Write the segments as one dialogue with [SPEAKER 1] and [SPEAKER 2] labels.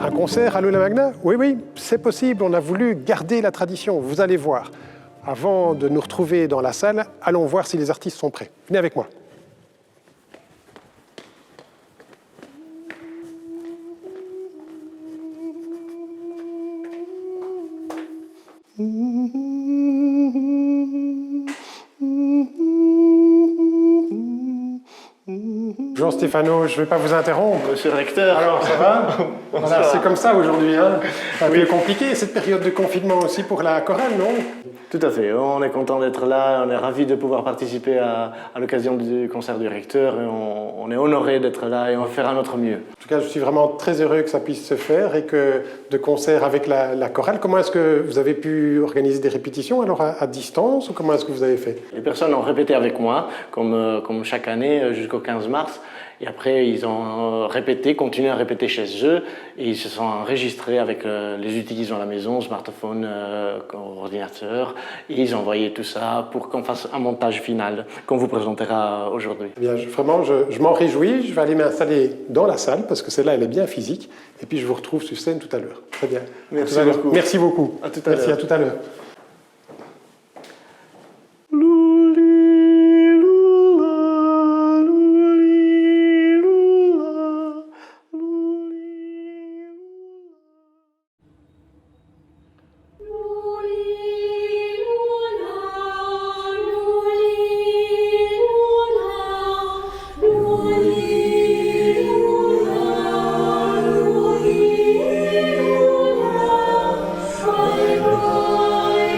[SPEAKER 1] Un concert à l'Aula Magna? Oui, oui, c'est possible. On a voulu garder la tradition. Vous allez voir. Avant de nous retrouver dans la salle, allons voir si les artistes sont prêts. Venez avec moi. Bonjour Stéphano, je ne vais pas vous interrompre.
[SPEAKER 2] Monsieur le recteur.
[SPEAKER 1] Alors, ça va? Voilà, c'est comme ça aujourd'hui. Hein. C'est un peu compliqué, cette période de confinement aussi pour la chorale, non?
[SPEAKER 2] Tout à fait. On est content d'être là. On est ravis de pouvoir participer à l'occasion du concert du recteur. Et on est honoré d'être là et on va faire à notre mieux.
[SPEAKER 1] En tout cas, je suis vraiment très heureux que ça puisse se faire et que de concert avec la chorale. Comment est-ce que vous avez pu organiser des répétitions alors à distance ou comment est-ce que vous avez fait?
[SPEAKER 2] Les personnes ont répété avec moi, comme chaque année, jusqu'au 15 mars. Et après, ils ont répété, continué à répéter chez eux. Et ils se sont enregistrés avec les outils qu'ils ont à la maison, smartphone, ordinateur. Et ils ont envoyé tout ça pour qu'on fasse un montage final qu'on vous présentera aujourd'hui.
[SPEAKER 1] Eh bien, vraiment, je m'en réjouis. Je vais aller m'installer dans la salle parce que celle-là, elle est bien physique. Et puis, je vous retrouve sur scène tout à l'heure. Très bien.
[SPEAKER 2] Merci beaucoup.
[SPEAKER 1] Merci beaucoup.
[SPEAKER 2] À tout à l'heure.
[SPEAKER 1] Merci, à tout à l'heure.
[SPEAKER 3] Bye.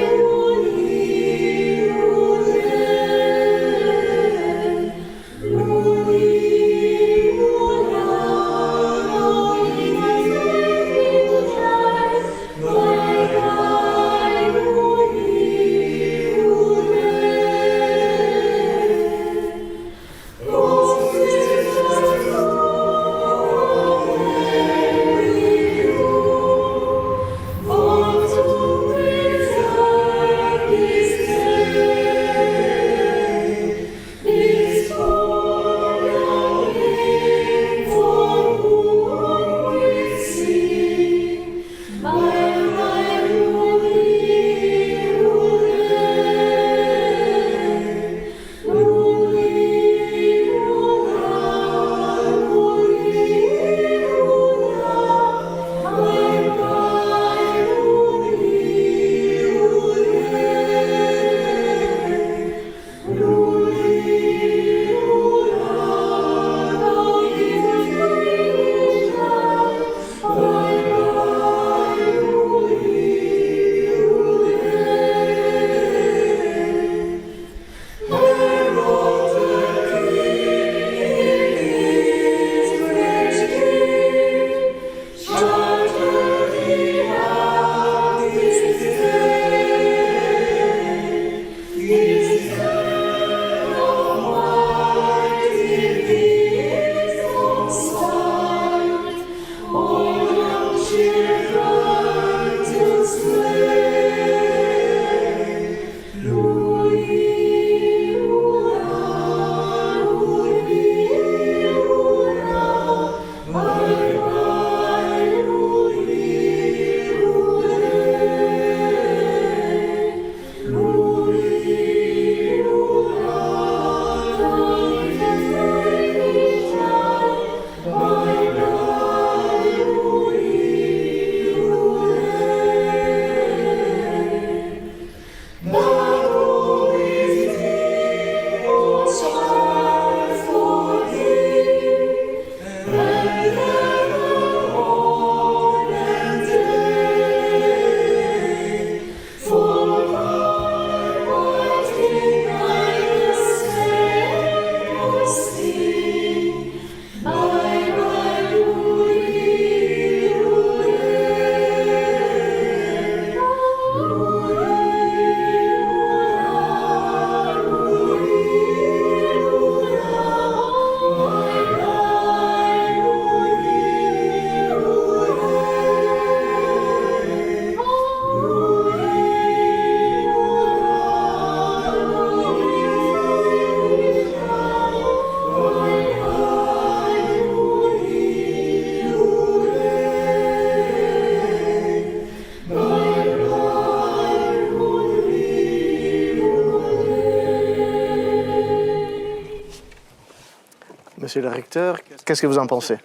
[SPEAKER 2] Monsieur le recteur, qu'est-ce que vous en pensez?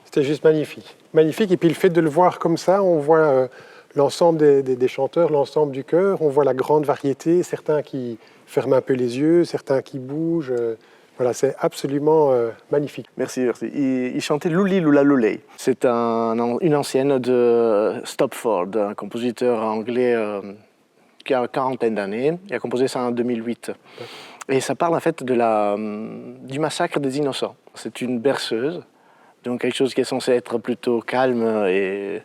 [SPEAKER 1] C'était juste magnifique. Magnifique. Et puis le fait de le voir comme ça, on voit l'ensemble des chanteurs, l'ensemble du chœur, on voit la grande variété, certains qui ferment un peu les yeux, certains qui bougent. Voilà, c'est absolument magnifique.
[SPEAKER 2] Merci. Il chantait Louli Lula Louley. C'est une ancienne de Stopford, un compositeur anglais qui a une quarantaine d'années. Il a composé ça en 2008. Et ça parle en fait du massacre des innocents. C'est une berceuse, donc quelque chose qui est censé être plutôt calme et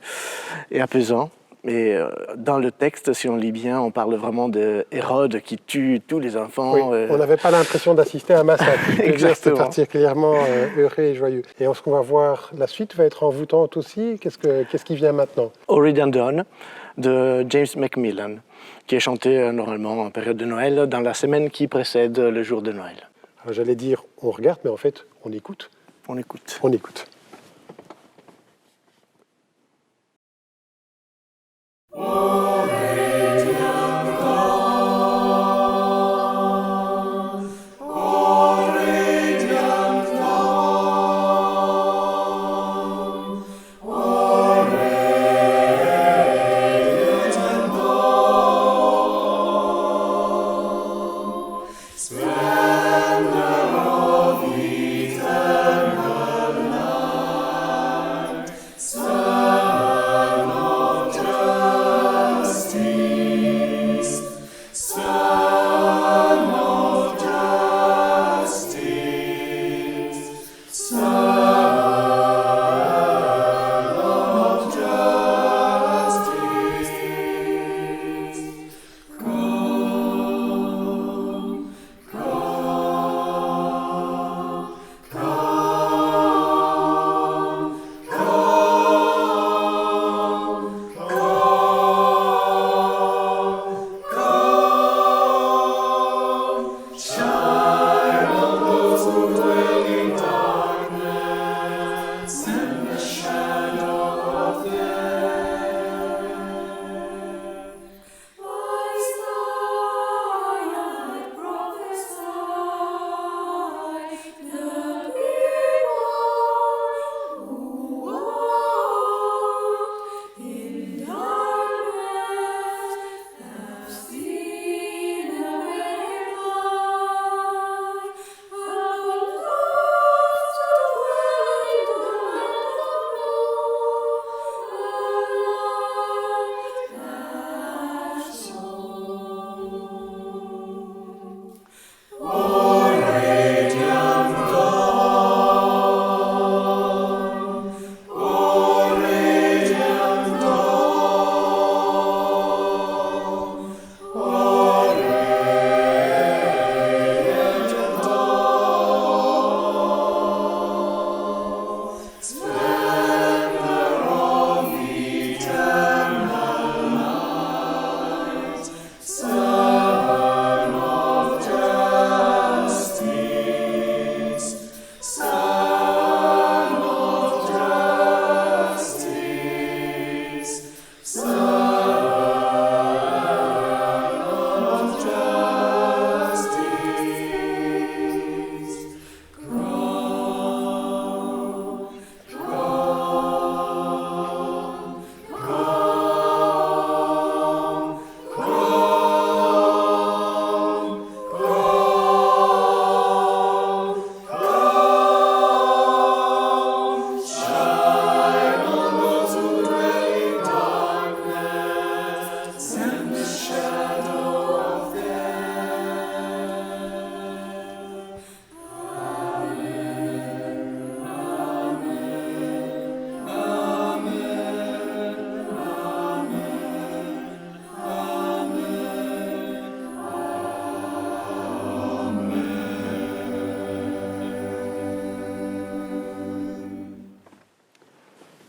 [SPEAKER 2] apaisant. Et dans le texte, si on lit bien, on parle vraiment d'Hérode qui tue tous les enfants.
[SPEAKER 1] Oui, on n'avait pas l'impression d'assister à un massacre. C'était
[SPEAKER 2] Exactement.
[SPEAKER 1] particulièrement heureux et joyeux. Et ce qu'on va voir, la suite va être envoûtante aussi. Qu'est-ce qui vient maintenant?
[SPEAKER 2] Already Done de James Macmillan, qui est chanté normalement en période de Noël, dans la semaine qui précède le jour de Noël.
[SPEAKER 1] Alors, j'allais dire on regarde, mais en fait, on écoute.
[SPEAKER 2] On écoute.
[SPEAKER 1] On écoute.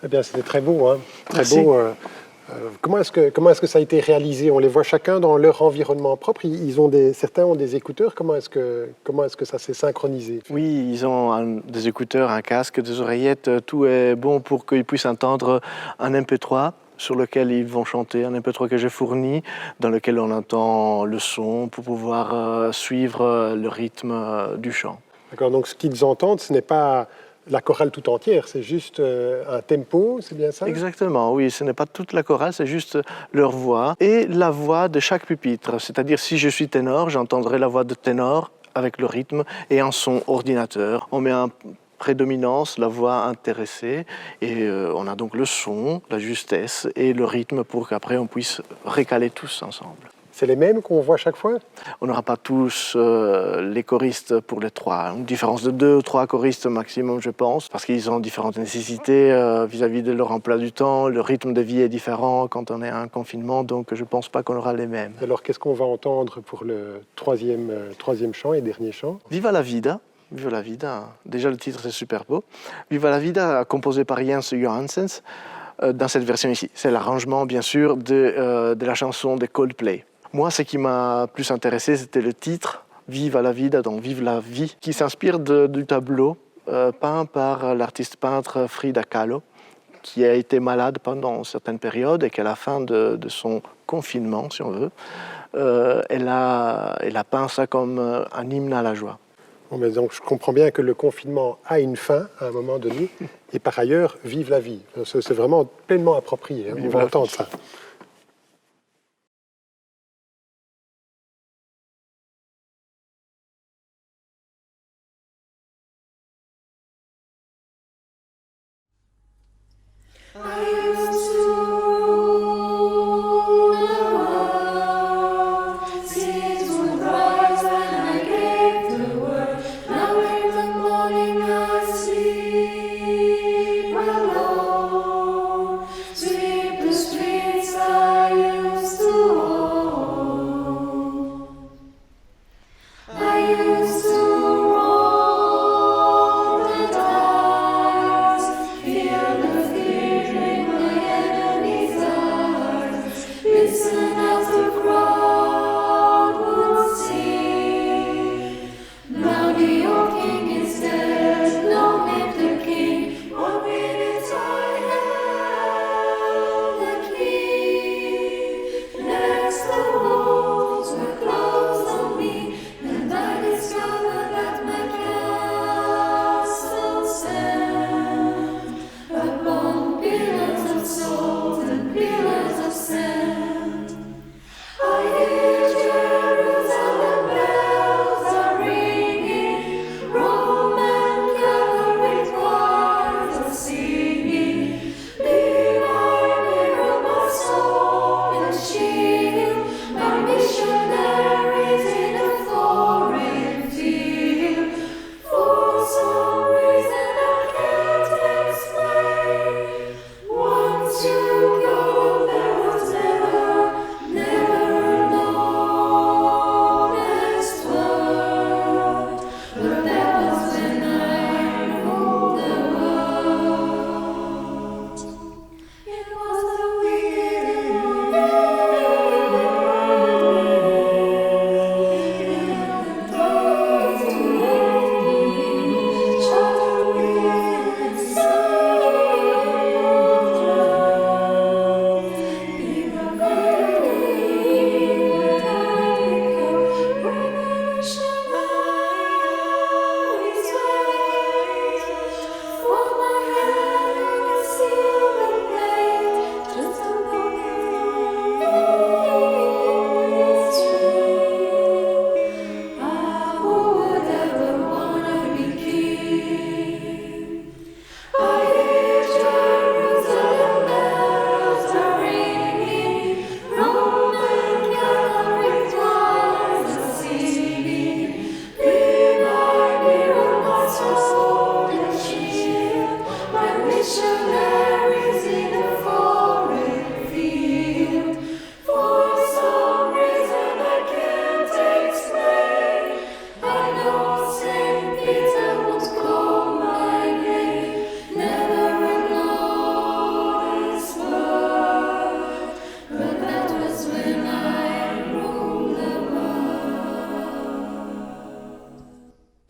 [SPEAKER 1] Eh bien, c'était très beau, hein. Très
[SPEAKER 2] Merci.
[SPEAKER 1] beau. Comment est-ce que ça a été réalisé? On les voit chacun dans leur environnement propre. Certains ont des écouteurs. Comment est-ce que ça s'est synchronisé?
[SPEAKER 2] Oui, ils ont des écouteurs, un casque, des oreillettes. Tout est bon pour qu'ils puissent entendre un MP3 sur lequel ils vont chanter, un MP3 que j'ai fourni, dans lequel on entend le son pour pouvoir suivre le rythme du chant.
[SPEAKER 1] D'accord, donc ce qu'ils entendent, ce n'est pas la chorale tout entière, c'est juste un tempo, c'est bien ça?
[SPEAKER 3] Exactement, oui, ce n'est pas toute la chorale, c'est juste leur voix et la voix de chaque pupitre. C'est-à-dire, si je suis ténor, j'entendrai la voix de ténor avec le rythme et un son ordinateur. On met en prédominance la voix intéressée et on a donc le son, la justesse et le rythme pour qu'après on puisse récaler tous ensemble.
[SPEAKER 1] C'est les mêmes qu'on voit chaque fois?
[SPEAKER 3] On n'aura pas tous les choristes pour les trois. Une différence de 2 ou 3 choristes maximum, je pense, parce qu'ils ont différentes nécessités vis-à-vis de leur emploi du temps. Le rythme de vie est différent quand on est en confinement, donc je ne pense pas qu'on aura les mêmes.
[SPEAKER 1] Alors qu'est-ce qu'on va entendre pour le troisième chant et dernier chant?
[SPEAKER 3] Viva la vida. Viva la vida. Déjà, le titre, c'est super beau. Viva la vida, composé par Jens Johansen, dans cette version ici. C'est l'arrangement, bien sûr, de la chanson de Coldplay. Moi, ce qui m'a plus intéressé, c'était le titre Viva la vida, donc Vive la vie, qui s'inspire du tableau peint par l'artiste peintre Frida Kahlo, qui a été malade pendant certaines périodes et qu'à la fin de son confinement, si on veut, elle a peint ça comme un hymne à la joie.
[SPEAKER 1] Bon, mais donc je comprends bien que le confinement a une fin à un moment donné, et par ailleurs, vive la vie. C'est vraiment pleinement approprié, hein, on va entendre ça.
[SPEAKER 4] Sweep the streets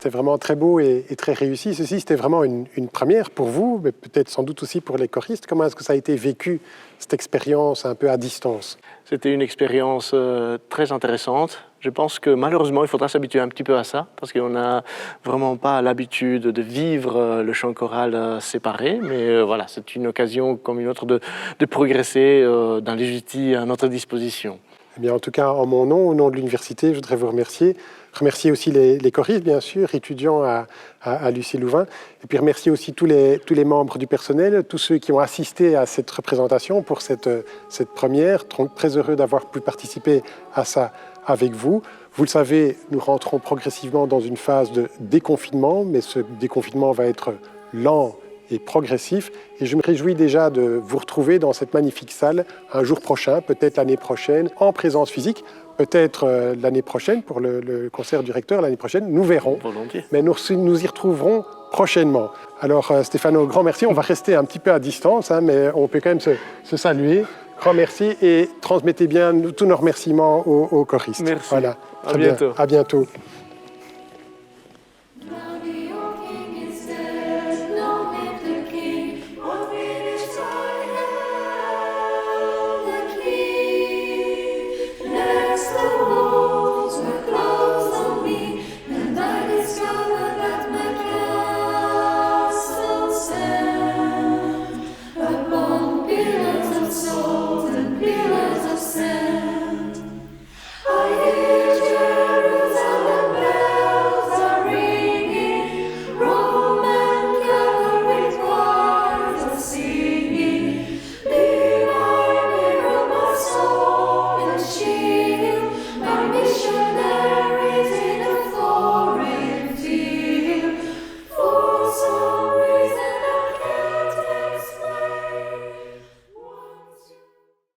[SPEAKER 1] C'était vraiment très beau et très réussi. Ceci, c'était vraiment une première pour vous, mais peut-être sans doute aussi pour les choristes. Comment est-ce que ça a été vécu, cette expérience un peu à distance?
[SPEAKER 3] C'était une expérience très intéressante. Je pense que malheureusement, il faudra s'habituer un petit peu à ça, parce qu'on n'a vraiment pas l'habitude de vivre le chant choral séparé. Mais voilà, c'est une occasion comme une autre de progresser dans les outils à notre disposition.
[SPEAKER 1] Eh bien, en tout cas, en mon nom, au nom de l'université, je voudrais vous remercier. Remercier aussi les choristes, bien sûr, étudiants à Lucie Louvain. Et puis remercier aussi tous les membres du personnel, tous ceux qui ont assisté à cette représentation pour cette première. Très heureux d'avoir pu participer à ça avec vous. Vous le savez, nous rentrons progressivement dans une phase de déconfinement, mais ce déconfinement va être lent et progressif. Et je me réjouis déjà de vous retrouver dans cette magnifique salle un jour prochain, peut-être l'année prochaine, en présence physique, peut-être l'année prochaine pour le concert du recteur, l'année prochaine, nous verrons.
[SPEAKER 3] Volontiers.
[SPEAKER 1] Mais nous y retrouverons prochainement. Alors Stéphano, grand merci. On va rester un petit peu à distance, hein, mais on peut quand même se saluer. Grand merci et transmettez bien tous nos remerciements aux choristes.
[SPEAKER 3] Merci.
[SPEAKER 1] Voilà.
[SPEAKER 3] À bientôt.
[SPEAKER 1] À bientôt.